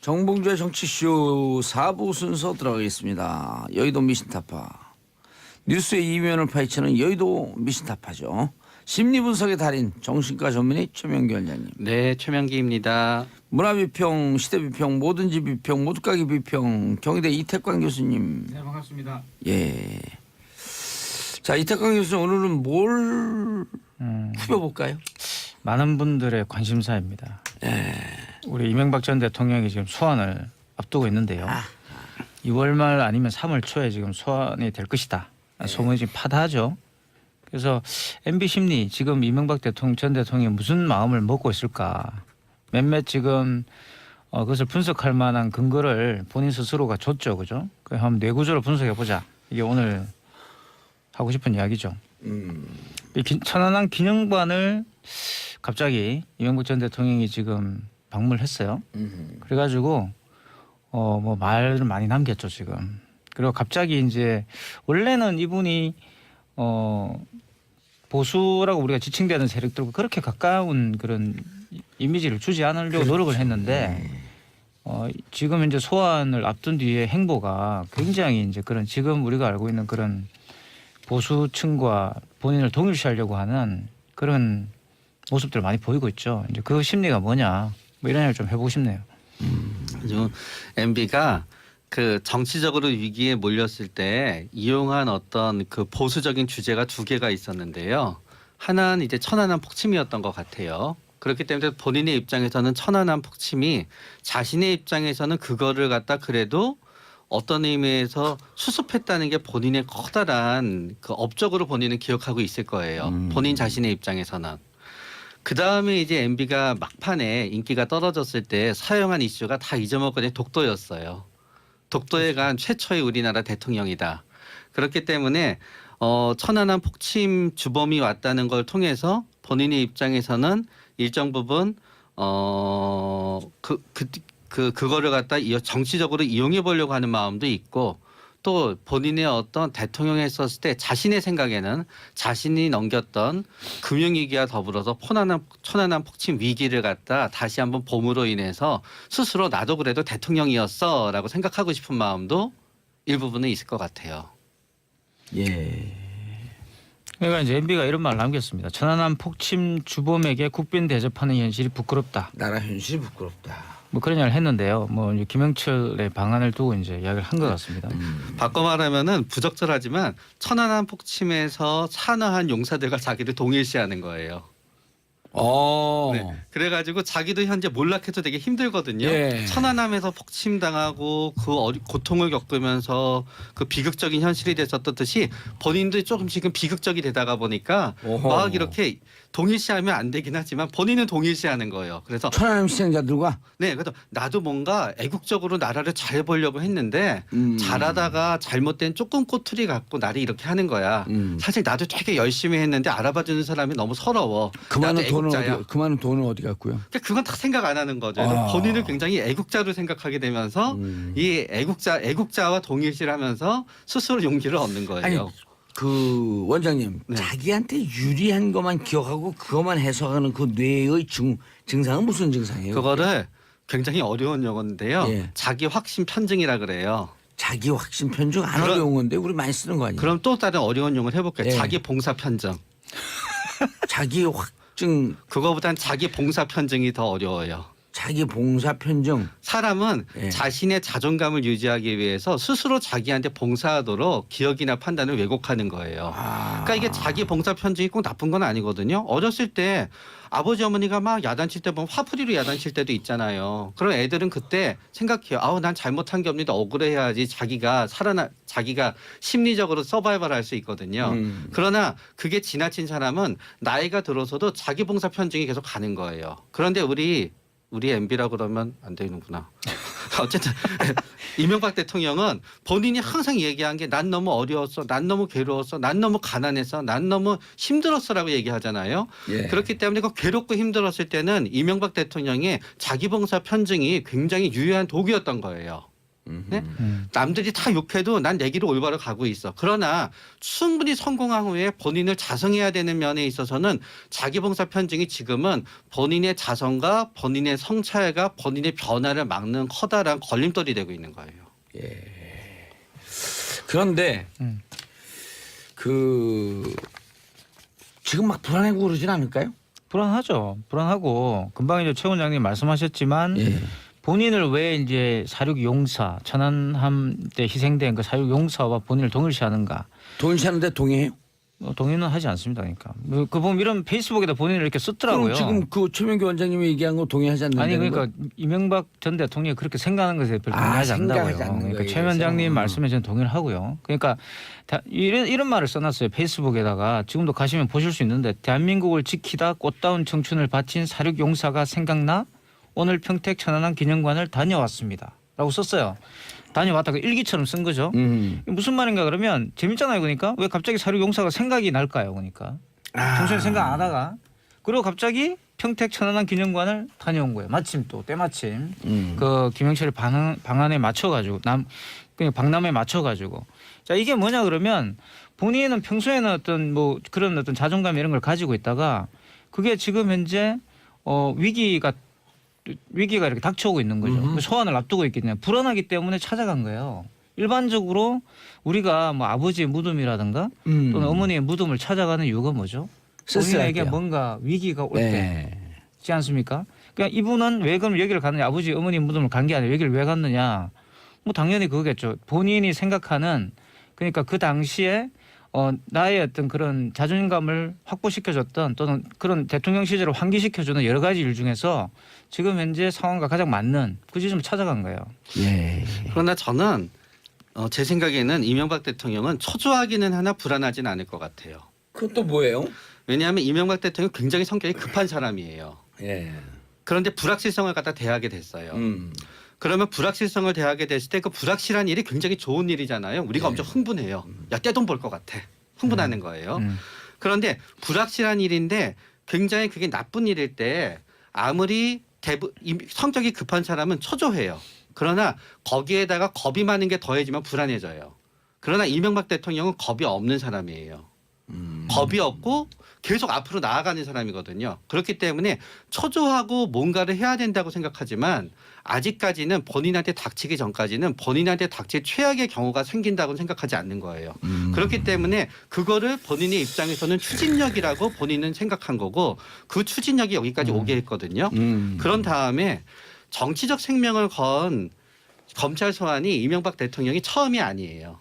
정봉주의 정치쇼 4부 순서 들어가겠습니다. 여의도 미신타파. 뉴스의 이면을 파헤치는 여의도 미신타파죠. 심리분석의 달인 정신과 전문의 최명기 원장님. 네, 최명기입니다. 문화비평, 시대비평, 뭐든지 비평, 모두가기 비평 경희대 이태광 교수님. 네, 반갑습니다. 예. 자, 이태광 교수님 오늘은 뭘 후벼볼까요? 많은 분들의 관심사입니다. 우리 이명박 전 대통령이 지금 소환을 앞두고 있는데요. 2월 말 아니면 3월 초에 지금 소환이 될 것이다. 소문이 지금 파다하죠. 그래서 MB 심리 지금 이명박 전 대통령이 무슨 마음을 먹고 있을까. 몇몇 지금 그것을 분석할 만한 근거를 본인 스스로가 줬죠. 그죠? 그 한번 뇌구조를 분석해 보자. 이게 오늘 하고 싶은 이야기죠. 이 천안함 기념관을 갑자기 이명박 전 대통령이 지금 방문을 했어요. 그래가지고 뭐 말을 많이 남겼죠 지금. 그리고 갑자기 이제 원래는 이분이 보수라고 우리가 지칭되는 세력들과 그렇게 가까운 그런 이미지를 주지 않으려고 노력을 했는데 지금 이제 소환을 앞둔 뒤에 행보가 굉장히 이제 그런 지금 우리가 알고 있는 그런 보수층과 본인을 동일시하려고 하는 그런 모습들을 많이 보이고 있죠. 이제 그 심리가 뭐냐 뭐 이런 얘기를 좀 해보고 싶네요. MB가 그 정치적으로 위기에 몰렸을 때 이용한 어떤 그 보수적인 주제가 두 개가 있었는데요. 하나는 이제 천안함 폭침이었던 것 같아요. 그렇기 때문에 본인의 입장에서는 천안함 폭침이 자신의 입장에서는 그거를 갖다 그래도 어떤 의미에서 수습했다는 게 본인의 커다란 그 업적으로 본인은 기억하고 있을 거예요. 본인 자신의 입장에서는. 그 다음에 이제 MB가 막판에 인기가 떨어졌을 때 사용한 이슈가 다 잊어먹거니 독도였어요. 독도에 간 최초의 우리나라 대통령이다. 그렇기 때문에 천안함 폭침 주범이 왔다는 걸 통해서 본인의 입장에서는 일정 부분 그거를 갖다 정치적으로 이용해 보려고 하는 마음도 있고 또 본인의 어떤 대통령이 했었을 때 자신의 생각에는 자신이 넘겼던 금융위기와 더불어서 천안함 폭침 위기를 갖다 다시 한번 봄으로 인해서 스스로 나도 그래도 대통령이었어 라고 생각하고 싶은 마음도 일부분은 있을 것 같아요. 예. 그러니까 이제 MB가 이런 말을 남겼습니다. 천안함 폭침 주범에게 국빈 대접하는 현실이 부끄럽다. 나라 현실이 부끄럽다. 뭐 그런 이야기를 했는데요. 뭐 이제 김영철의 방안을 두고 이제 이야기를 한 것 같습니다. 바꿔 말하면은 부적절하지만 천안함 폭침에서 산화한 용사들과 자기를 동일시하는 거예요. 네. 그래가지고 자기도 현재 몰락해도 되게 힘들거든요. 예. 천안함에서 폭침당하고 그 고통을 겪으면서 그 비극적인 현실이 됐었던 듯이 본인도 조금 지금 비극적이 되다가 보니까 오호. 막 이렇게 동일시하면 안 되긴 하지만 본인은 동일시하는 거예요. 그래서 천안함 시행자들과 네, 그래서 나도 뭔가 애국적으로 나라를 잘 보려고 했는데 잘하다가 잘못된 조금 꼬투리 갖고 나를 이렇게 하는 거야. 사실 나도 되게 열심히 했는데 알아봐주는 사람이 너무 서러워. 그 나도 많은 돈을 애국자야. 그 많은 돈을 어디 갔고요? 그러니까 그건 다 생각 안 하는 거죠. 본인을 굉장히 애국자로 생각하게 되면서 이 애국자와 동일시하면서 스스로 용기를 얻는 거예요. 아니 그 원장님 네. 자기한테 유리한 것만 기억하고 그것만 해석하는 그 뇌의 증상은 무슨 증상이에요? 그거를 굉장히 어려운 용어인데요. 예. 자기 확신 편증이라 그래요. 자기 확신 편중 안 어려운 건데 우리 많이 쓰는 거 아니에요? 그럼 또 다른 어려운 용어를 해볼게요. 예. 자기 봉사 편증. 자기 확증, 그거보단 자기 봉사 편증이 더 어려워요. 자기 봉사 편중. 사람은 예. 자신의 자존감을 유지하기 위해서 스스로 자기한테 봉사하도록 기억이나 판단을 왜곡하는 거예요. 그러니까 이게 자기 봉사 편증이 꼭 나쁜 건 아니거든요. 어렸을 때 아버지 어머니가 막 야단칠 때 보면 화풀이로 야단칠 때도 있잖아요. 그럼 애들은 그때 생각해요. 아우 난 잘못한 게 없는데 억울해야지 자기가 심리적으로 서바이벌 할 수 있거든요. 그러나 그게 지나친 사람은 나이가 들어서도 자기 봉사 편증이 계속 가는 거예요. 그런데 우리 MB라고 그러면 안 되는구나. 어쨌든 이명박 대통령은 본인이 항상 얘기한 게 난 너무 어려웠어, 난 너무 괴로웠어, 난 너무 가난했어, 난 너무 힘들었어라고 얘기하잖아요. 예. 그렇기 때문에 그 괴롭고 힘들었을 때는 이명박 대통령의 자기봉사 편증이 굉장히 유효한 도구였던 거예요. 네? 남들이 다 욕해도 난 내 길을 올바로 가고 있어. 그러나 충분히 성공한 후에 본인을 자성해야 되는 면에 있어서는 자기봉사 편증이 지금은 본인의 자성과 본인의 성찰과 본인의 변화를 막는 커다란 걸림돌이 되고 있는 거예요. 그런데 그 지금 막 불안해고 그러진 않을까요? 불안하죠. 불안하고 금방 이제 최 원장님 말씀하셨지만 예. 본인을 왜 이제 사륙 용사 천안함 때 희생된 그 사륙 용사와 본인을 동일시하는가? 동일시하는데 동의해요? 동의는 하지 않습니다. 그러니까 그 보면 이런 페이스북에다 본인을 이렇게 썼더라고요. 그럼 지금 그 최명규 원장님이 얘기한 거 동의하지 않는다는 아니 그러니까 거? 이명박 전 대통령이 그렇게 생각하는 것에 별로 동의하지 않는다고요. 생각하지 않는 그러니까 거에 최 원장님 대해서. 말씀에 저는 동의를 하고요. 그러니까 이런 말을 써놨어요. 페이스북에다가 지금도 가시면 보실 수 있는데 대한민국을 지키다 꽃다운 청춘을 바친 사륙 용사가 생각나 오늘 평택 천안함 기념관을 다녀왔습니다. 라고 썼어요. 다녀왔다 그 일기처럼 쓴 거죠. 이게 무슨 말인가 그러면 재밌잖아요. 그러니까 왜 갑자기 사륙 용사가 생각이 날까요? 그러니까 평소에 생각 안 하다가 그리고 갑자기 평택 천안함 기념관을 다녀온 거예요. 마침 또 때마침 그 김영철의 방안에 맞춰가지고 그냥 박람회에 맞춰가지고 자 이게 뭐냐 그러면 본인은 평소에는 어떤 뭐 그런 어떤 자존감 이런 걸 가지고 있다가 그게 지금 현재 위기가 이렇게 닥쳐오고 있는 거죠. 소환을 앞두고 있기 때문에 불안하기 때문에 찾아간 거예요. 일반적으로 우리가 뭐 아버지의 무덤이라든가 또는 어머니의 무덤을 찾아가는 이유가 뭐죠? 본인에게 뭔가 위기가 올 때지 않습니까? 그러니까 이분은 왜 그럼 여기를 갔느냐? 아버지 어머니 무덤을 간 게 아니라 여기를 왜 갔느냐? 뭐 당연히 그거겠죠. 본인이 생각하는 그러니까 그 당시에 나의 어떤 그런 자존감을 확보시켜줬던 또는 그런 대통령 시절을 환기시켜주는 여러 가지 일 중에서 지금 현재 상황과 가장 맞는 그 지점을 찾아간 거예요. 예. 그러나 저는 제 생각에는 이명박 대통령은 초조하기는 하나 불안하지는 않을 것 같아요. 그것도 뭐예요? 왜냐하면 이명박 대통령은 굉장히 성격이 급한 사람이에요. 예. 그런데 불확실성을 갖다 대하게 됐어요. 그러면 불확실성을 대하게 됐을 때 그 불확실한 일이 굉장히 좋은 일이잖아요. 우리가 엄청 흥분해요. 야 떼돈 벌 것 같아. 흥분하는 거예요. 그런데 불확실한 일인데 굉장히 그게 나쁜 일일 때 아무리 성격이 급한 사람은 초조해요. 그러나 거기에다가 겁이 많은 게 더해지면 불안해져요. 그러나 이명박 대통령은 겁이 없는 사람이에요. 겁이 없고 계속 앞으로 나아가는 사람이거든요. 그렇기 때문에 초조하고 뭔가를 해야 된다고 생각하지만 아직까지는 본인한테 닥치기 전까지는 본인한테 닥칠 최악의 경우가 생긴다고 생각하지 않는 거예요. 그렇기 때문에 그거를 본인의 입장에서는 추진력이라고 본인은 생각한 거고 그 추진력이 여기까지 오게 했거든요. 그런 다음에 정치적 생명을 건 검찰 소환이 이명박 대통령이 처음이 아니에요.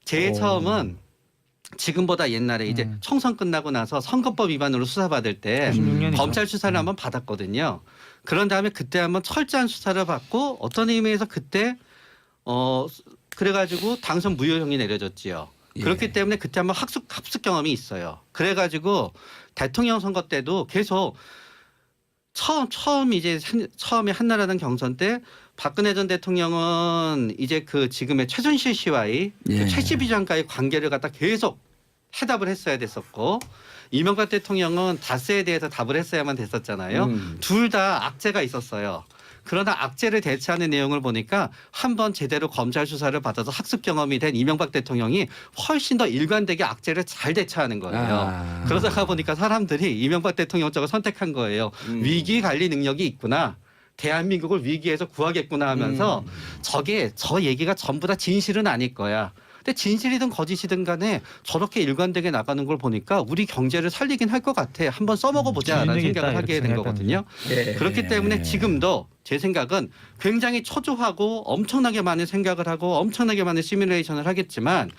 제일 처음은 지금보다 옛날에 이제 총선 끝나고 나서 선거법 위반으로 수사받을 때 96년이죠. 검찰 수사를 한번 받았거든요. 그런 다음에 그때 한번 철저한 수사를 받고 어떤 의미에서 그때 그래가지고 당선 무효형이 내려졌지요. 그렇기 때문에 그때 한번 합숙 경험이 있어요. 그래가지고 대통령 선거 때도 계속 처음에 한나라당 경선 때 박근혜 전 대통령은 이제 그 지금의 최순실 씨와의 그 최씨 비전과의 관계를 갖다 계속 해답을 했어야 됐었고 이명박 대통령은 다스에 대해서 답을 했어야만 됐었잖아요. 둘 다 악재가 있었어요. 그러나 악재를 대처하는 내용을 보니까 한번 제대로 검찰 수사를 받아서 학습 경험이 된 이명박 대통령이 훨씬 더 일관되게 악재를 잘 대처하는 거예요. 그러다가 보니까 사람들이 이명박 대통령 쪽을 선택한 거예요. 위기 관리 능력이 있구나. 대한민국을 위기에서 구하겠구나 하면서 저 얘기가 전부 다 진실은 아닐 거야. 근데 진실이든 거짓이든 간에 저렇게 일관되게 나가는 걸 보니까 우리 경제를 살리긴 할 것 같아. 한번 써먹어보자라는 생각을 하게 된 거거든요. 그렇기 때문에 지금도 제 생각은 굉장히 초조하고 엄청나게 많은 생각을 하고 엄청나게 많은 시뮬레이션을 하겠지만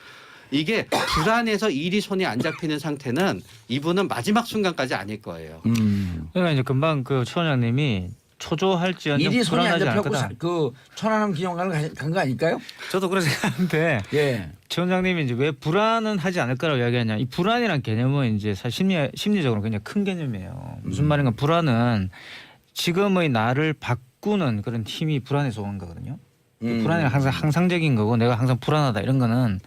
이게 불안해서 일이 손이 안 잡히는 상태는 이분은 마지막 순간까지 아닐 거예요. 그러니까 이제 금방 그 최 원장님이 초조할지언정 일이 손이 안 불안하지 않을 잡혀고 거다. 그 천안함 기념관을 간 거 아닐까요? 저도 그렇게 생각하는데 예. 최 원장님이 이제 왜 불안은 하지 않을 거라고 이야기하냐. 이 불안이란 개념은 이제 사실 심리적으로 굉장히 큰 개념이에요. 무슨 말인가 불안은 지금의 나를 바꾸는 그런 힘이 불안해서 오는 거거든요. 불안이 항상 항상적인 거고 내가 항상 불안하다 이런 거는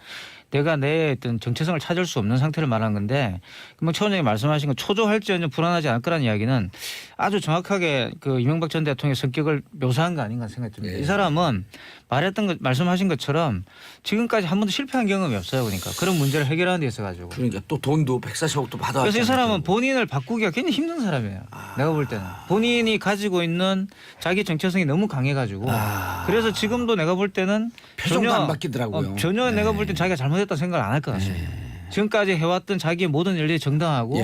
내가 내 어떤 정체성을 찾을 수 없는 상태를 말하는 건데 뭐 최 원장이 말씀하신 건 초조할지언정 불안하지 않을 거라는 이야기는 아주 정확하게 그 이명박 전 대통령의 성격을 묘사한 거 아닌가 생각이 듭니다. 이 사람은 말씀하신 것처럼 지금까지 한 번도 실패한 경험이 없어요. 그러니까 그런 문제를 해결하는 데 있어가지고. 그러니까 또 돈도 140억도 받아. 그래서 이 사람은 본인을 바꾸기가 굉장히 힘든 사람이에요. 내가 볼 때는 본인이 가지고 있는 자기 정체성이 너무 강해가지고 그래서 지금도 내가 볼 때는 표정도 안 바뀌더라고요. 전혀 내가 볼 땐 자기가 잘못했다 생각을 안 할 것 같습니다. 지금까지 해왔던 자기의 모든 일들이 정당하고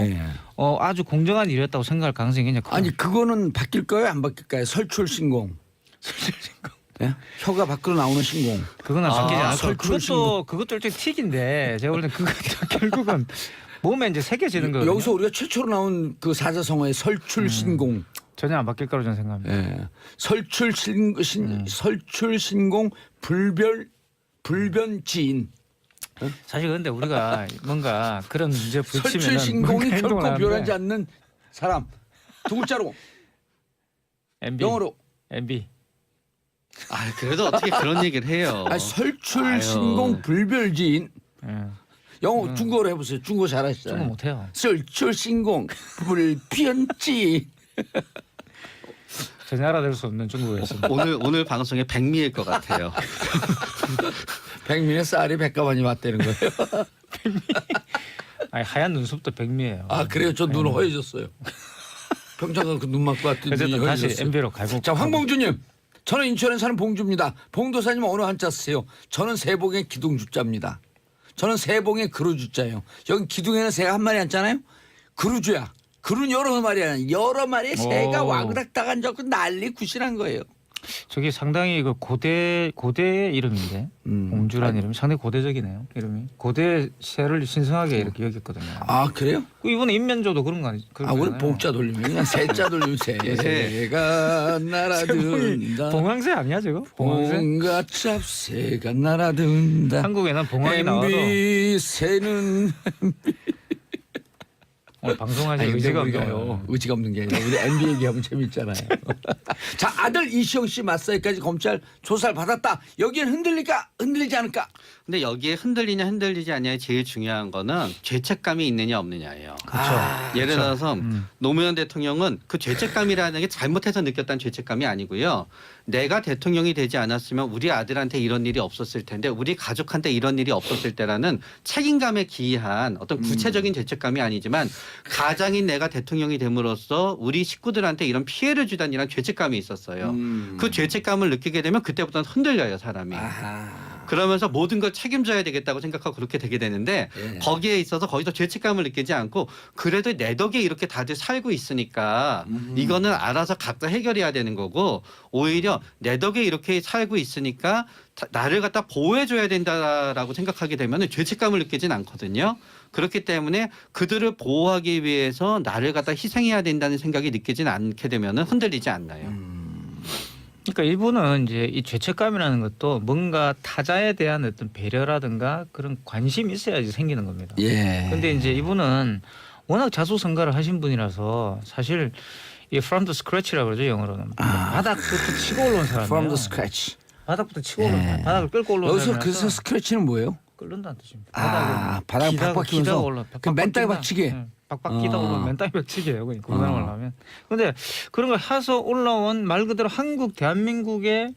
아주 공정한 일이었다고 생각할 가능성이 굉장히 커요. 아니 그거는 바뀔 거예요? 안 바뀔까요? 설출 신공. 예? 혀가 밖으로 나오는 신공. 그거는 바뀌지 않을 거예요. 설출 그것도 일종의 틱인데 제가 볼 땐 그것도 결국은 몸에 이제 새겨지는 거예요. 여기서 우리가 최초로 나온 그 사자성어의 설출 신공. 전혀 안 바뀔 거라고 저는 생각합니다. 예. 설출 신공 불변지인. 사실 근데 우리가 뭔가 그런 문제 부딪히면 설출 신공이 결코 변하지 않는 사람. 두 글자로 MB. 영어로. MB. 아 그래도 어떻게 그런 얘기를 해요? 아니, 설출 아유. 신공 불별지인. 예. 영어 중국어로 해보세요. 중국어 잘하시잖아요. 중국 못해요. 설출 신공 불변지인. 전혀 알아들 수 없는 중국어였습니다. 오늘 방송에 백미일 것 같아요. 백민의 쌀이 백가만이 맞다는 거예요. 아니, 하얀 눈썹도 백미예요. 아 그래요? 저 눈 허해졌어요. 평창 가서 그 눈 맞고 왔더니 어쨌든 다시 허해졌어요. MB로 갈고. 자 황봉주님, 저는 인천에 사는 봉주입니다. 봉도사님 어느 한자 쓰세요? 저는 세봉의 기둥주자입니다. 저는 세봉의 그루주자예요. 여기 기둥에는 새가 한 마리 앉잖아요. 그루주야. 그루는 여러 마리야. 여러 마리의 새가 와그닥 다간져고 난리 굿이란 거예요. 저게 상당히 그 고대의 이름인데 봉주라는 이름이 상당히 고대적이네요. 이름이 고대 새를 신성하게 이렇게 여겼거든요. 아 그래요? 이번에 인면조도 그런 거 아니죠? 아 우리 봉자 돌리면 그냥 새자 돌리면 새가 날아든다. 봉황새 아니야 저거? 봉황새? 봉가 짭새가 날아든다. 한국에는 봉황이 나와도 MB 새는 오늘 방송하실 아니, 의지가 우리가요. 없네요. 의지가 없는 게 아니라 우리 MB 얘기하면 재밌잖아요. 자 아들 이시영 씨 맞사이까지 검찰 조사를 받았다. 여기는 흔들릴까 흔들리지 않을까? 근데 여기에 흔들리냐 흔들리지 않냐에 제일 중요한 거는 죄책감이 있느냐 없느냐예요. 그렇죠. 예를 들어서 노무현 대통령은 그 죄책감이라는 게 잘못해서 느꼈다는 죄책감이 아니고요. 내가 대통령이 되지 않았으면 우리 아들한테 이런 일이 없었을 텐데 우리 가족한테 이런 일이 없었을 때라는 책임감에 기이한 어떤 구체적인 죄책감이 아니지만 가장인 내가 대통령이 됨으로써 우리 식구들한테 이런 피해를 주다는 이런 죄책감이 있었어요. 그 죄책감을 느끼게 되면 그때부터는 흔들려요 사람이. 그러면서 모든 걸 책임져야 되겠다고 생각하고 그렇게 되게 되는데 거기에 있어서 거기서 죄책감을 느끼지 않고 그래도 내 덕에 이렇게 다들 살고 있으니까 이거는 알아서 각자 해결해야 되는 거고 오히려 내 덕에 이렇게 살고 있으니까 나를 갖다 보호해줘야 된다라고 생각하게 되면 죄책감을 느끼진 않거든요. 그렇기 때문에 그들을 보호하기 위해서 나를 갖다 희생해야 된다는 생각이 느끼진 않게 되면 흔들리지 않나요. 그러니까 일부는 이제 이 죄책감이라는 것도 뭔가 타자에 대한 어떤 배려라든가 그런 관심이 있어야지 생기는 겁니다. 예. 근데 이제 이분은 워낙 자수성가를 하신 분이라서 사실 이 from the scratch라고 그러죠 영어로는 바닥부터 치고 올라온 사람이에요. From the scratch. 바닥부터 치고 올라온 사람, 바닥을 끌고 올라온 여기서 사람이라서 그래서 스크래치는 뭐예요? 끓는다는 뜻입니다. 바닥을 팍팍 끼면서 그 맨땅에 박치기. 박박 끼다 올라오면 맨땅에 박치기예요. 그러니까 우리나라 말로 하면. 그런데 그런 걸 해서 올라온 말 그대로 한국 대한민국의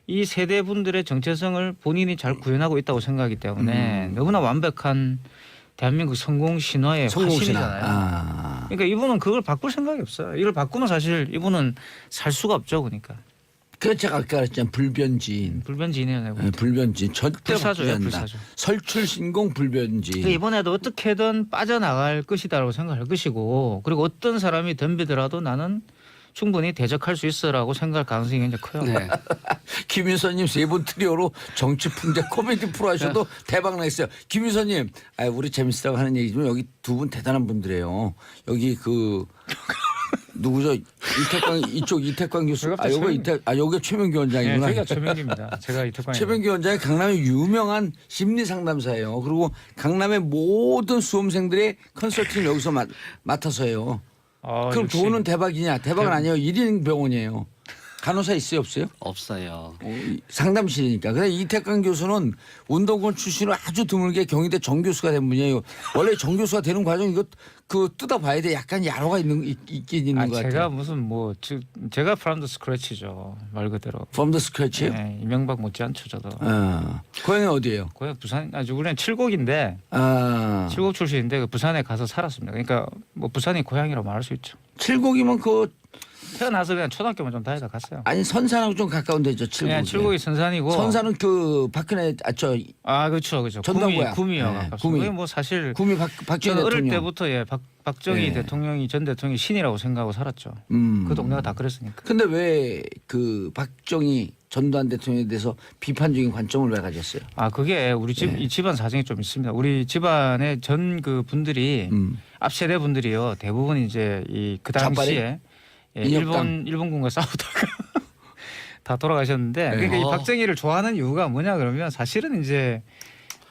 이 세대 분들의 정체성을 본인이 잘 구현하고 있다고 생각하기 때문에 너무나 완벽한 대한민국 성공 신화의 화신이잖아요. 그러니까 이분은 그걸 바꿀 생각이 없어요. 이걸 바꾸면 사실 이분은 살 수가 없죠. 그러니까. 그래서 제가 아까 그랬잖아요. 불변지인. 불변지인이에요. 내가 볼 때. 불변지인. 절대 불사조예요, 바꾸지 않는다. 불사조. 설출신공 불변지인. 그러니까 이번에도 어떻게든 빠져나갈 것이다라고 생각할 것이고 그리고 어떤 사람이 덤비더라도 나는 충분히 대적할 수 있어라고 생각할 가능성이 굉장히 커요. 네. 김윤서님 세 분 트리오로 정치 풍자 코미디 프로 하셔도 대박 나겠어요. 김윤서님, 우리 재밌다고 하는 얘기지만 여기 두 분 대단한 분들이에요. 여기 그 누구죠? 이태광 교수. 요게 최명기 원장이구나. 네, 제가 최명기입니다. 제가 이태광. 최명기 원장이 강남의 유명한 심리 상담사예요. 그리고 강남의 모든 수험생들의 컨설팅을 여기서 맡아서 해요. 그럼 역시. 돈은 대박이냐? 대박은 아니에요. 1인 병원이에요. 간호사 있어요, 없어요? 없어요. 상담실이니까. 근데 이태강 교수는 운동권 출신으로 아주 드물게 경희대 정교수가 된 분이에요. 원래 정교수가 되는 과정 이거 그 뜯어봐야 돼. 약간 야로가 있긴 있는 것 같아요. 제가 무슨 뭐 제가 프롬더 스크래치죠 말 그대로. From the scratch요? 네, 이명박 못지않죠 저도. 고향이 어디예요? 고향 부산 아주 우리는 칠곡인데 칠곡 출신인데 그 부산에 가서 살았습니다. 그러니까 뭐 부산이 고향이라고 말할 수 있죠. 칠곡이면 그 태어나서 그냥 초등학교만 좀 다니다 갔어요. 아니 선산하고 좀 가까운 데죠. 칠곡. 그냥 칠곡이 선산이고. 선산은 그 박근혜 그렇죠. 전당고야. 구미요. 네, 가깝습니다. 구미. 그게 뭐 사실 구미 박정희 어릴 대통령. 때부터 박정희 네. 대통령이 전 대통령이 신이라고 생각하고 살았죠. 그 동네가 다 그랬으니까. 근데 왜 그 박정희 전두환 대통령에 대해서 비판적인 관점을 왜 가졌어요? 그게 우리 이 집안 사정이 좀 있습니다. 우리 집안의 전 그 분들이 앞 세대 분들이요 대부분 이제 그 당시에 일본군과 싸우다가 다 돌아가셨는데 그러니까 이 박정희를 좋아하는 이유가 뭐냐 그러면 사실은 이제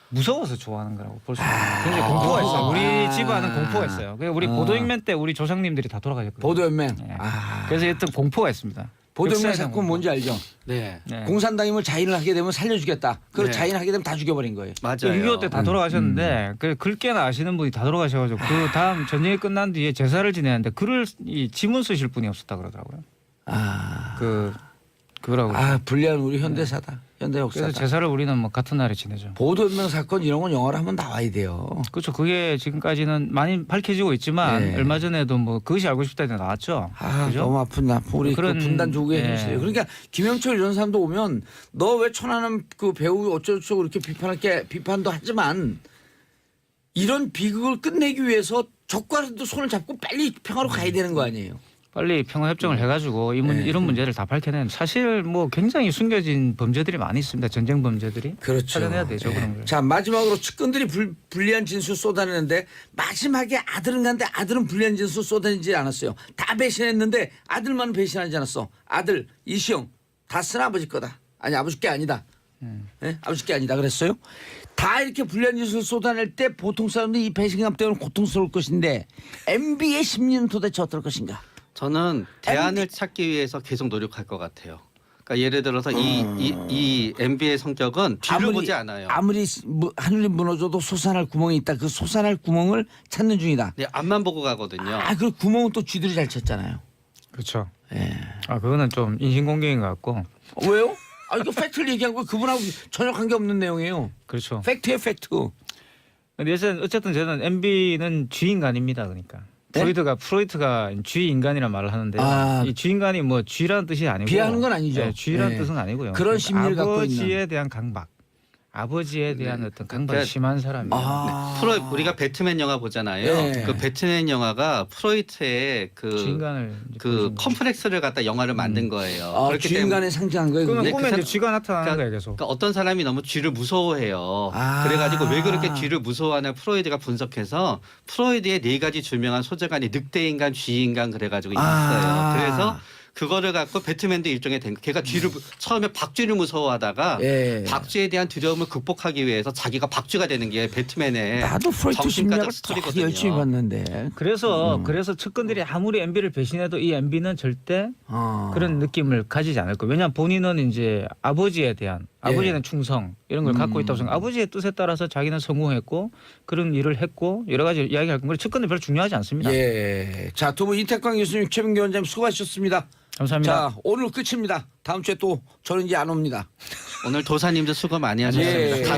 무서워서 좋아하는 거라고 볼 수 있습니다. 굉장히 공포가 있어요. 우리 집안은 공포가 있어요. 그러니까 우리 보도혁명 때 우리 조상님들이 다 돌아가셨거든요. 보도연맹. 네. 그래서 일단 공포가 있습니다. 보도연맹 역사에 대한 사건 공포. 뭔지 알죠? 네. 네. 공산당임을 자인을 하게 되면 살려주겠다. 그리고 네. 자인하게 되면 다 죽여버린 거예요. 맞아요. 6.25 때 다 돌아가셨는데 그 글깨나 아시는 분이 다 돌아가셔가지고 그 다음 전쟁이 끝난 뒤에 제사를 지내는데 글을 이 지문 쓰실 분이 없었다 그러더라고요. 그거라고. 불리한 우리 현대사다. 현대 그래서 역사다. 제사를 우리는 뭐 같은 날에 지내죠. 보도연맹 사건 이런 건 영화로 한번 나와야 돼요. 그렇죠. 그게 지금까지는 많이 밝혀지고 있지만 네. 얼마 전에도 뭐 그것이 알고 싶다 때 나왔죠. 그죠? 너무 아픈다. 우리 그런- 그 분단 조국의 네. 현실이에요. 그러니까 김영철 이런 사람도 오면 너 왜 천안함 그 배우 어쩌고저쩌고 이렇게 비판도 하지만 이런 비극을 끝내기 위해서 적과도 손을 잡고 빨리 평화로 가야 되는 거 아니에요. 빨리 평화 협정을 해가지고 이런 문제를 다 밝혀낸 사실 뭐 굉장히 숨겨진 범죄들이 많이 있습니다. 전쟁 범죄들이. 그렇죠. 찾아내야 되죠. 그런 걸. 자 마지막으로 측근들이 불리한 진술 쏟아내는데 마지막에 아들은 간데 아들은 불리한 진술 쏟아내지 않았어요. 다 배신했는데 아들만 배신하지 않았어. 아들 이시영 다 쓴 아버지 거다. 아니 아버지 게 아니다. 네? 아버지 게 아니다 그랬어요. 다 이렇게 불리한 진술 쏟아낼 때 보통 사람들이 이 배신감 때문에 고통스러울 것인데 MB의 심리는 도대체 어떨 것인가. 저는 대안을 찾기 위해서 계속 노력할 것 같아요. 그러니까 예를 들어서 이 MB의 성격은 뒤를 보지 않아요. 아무리 하늘이 무너져도 솟아날 구멍이 있다. 그 솟아날 구멍을 찾는 중이다. 네, 앞만 보고 가거든요. 그 구멍은 또 쥐들이 잘 쳤잖아요. 그렇죠. 예. 그거는 좀 인신공격인 것 같고. 왜요? 이거 팩트를 얘기한 거 그분하고 전혀 관계없는 내용이에요. 그렇죠. 팩트예요, 팩트. 근데 어쨌든 저는 MB는 쥐인간입니다. 그러니까. 네? 프로이트가 쥐인간이란 말을 하는데 이 쥐인간이 뭐 쥐라는 뜻이 아니고 비하하는 건 아니죠. 네, 쥐라는 네. 뜻은 아니고요. 그런 심리를 갖고 아버지에 있는. 대한 강박, 아버지에 대한 어떤 강박이 그러니까- 심한 사람이에요. 우리가 배트맨 영화 보잖아요. 네. 그 배트맨 영화가 프로이트의 쥐인간을 이제 그 보여주는 거죠. 컴플렉스를 갖다 영화를 만든 거예요. 그렇기 주인간에 상징한 거예요. 그러면 그게? 네, 꿈에 그 이제 쥐가 나타나는 거예요 계속. 그러니까 어떤 사람이 너무 쥐를 무서워해요. 그래가지고 왜 그렇게 쥐를 무서워하냐 프로이드가 분석해서 프로이드의 4가지 주명한 소재간이 늑대인간, 쥐인간 그래가지고 있어요. 그래서 그거를 갖고 배트맨도 일종의 된 거. 걔가 쥐를 처음에 박쥐를 무서워하다가 예. 박쥐에 대한 두려움을 극복하기 위해서 자기가 박쥐가 되는 게 배트맨의 나도 프로이트 심리학을 정신과적 다 스토리거든요. 열심히 봤는데. 그래서 측근들이 아무리 MB를 배신해도 이 MB는 절대 그런 느낌을 가지지 않을 거예요. 왜냐하면 본인은 이제 아버지에 대한 충성 이런 걸 갖고 있다고 생각. 아버지의 뜻에 따라서 자기는 성공했고 그런 일을 했고 여러 가지 이야기할 건 측근은 별로 중요하지 않습니다. 예. 자, 두 분 이태광 교수님, 최민기 원장님 수고하셨습니다. 감사합니다. 자, 오늘 끝입니다. 다음 주에 또 저는 이제 안 옵니다. 오늘 도사님도 수고 많이 하셨습니다. 예. 감사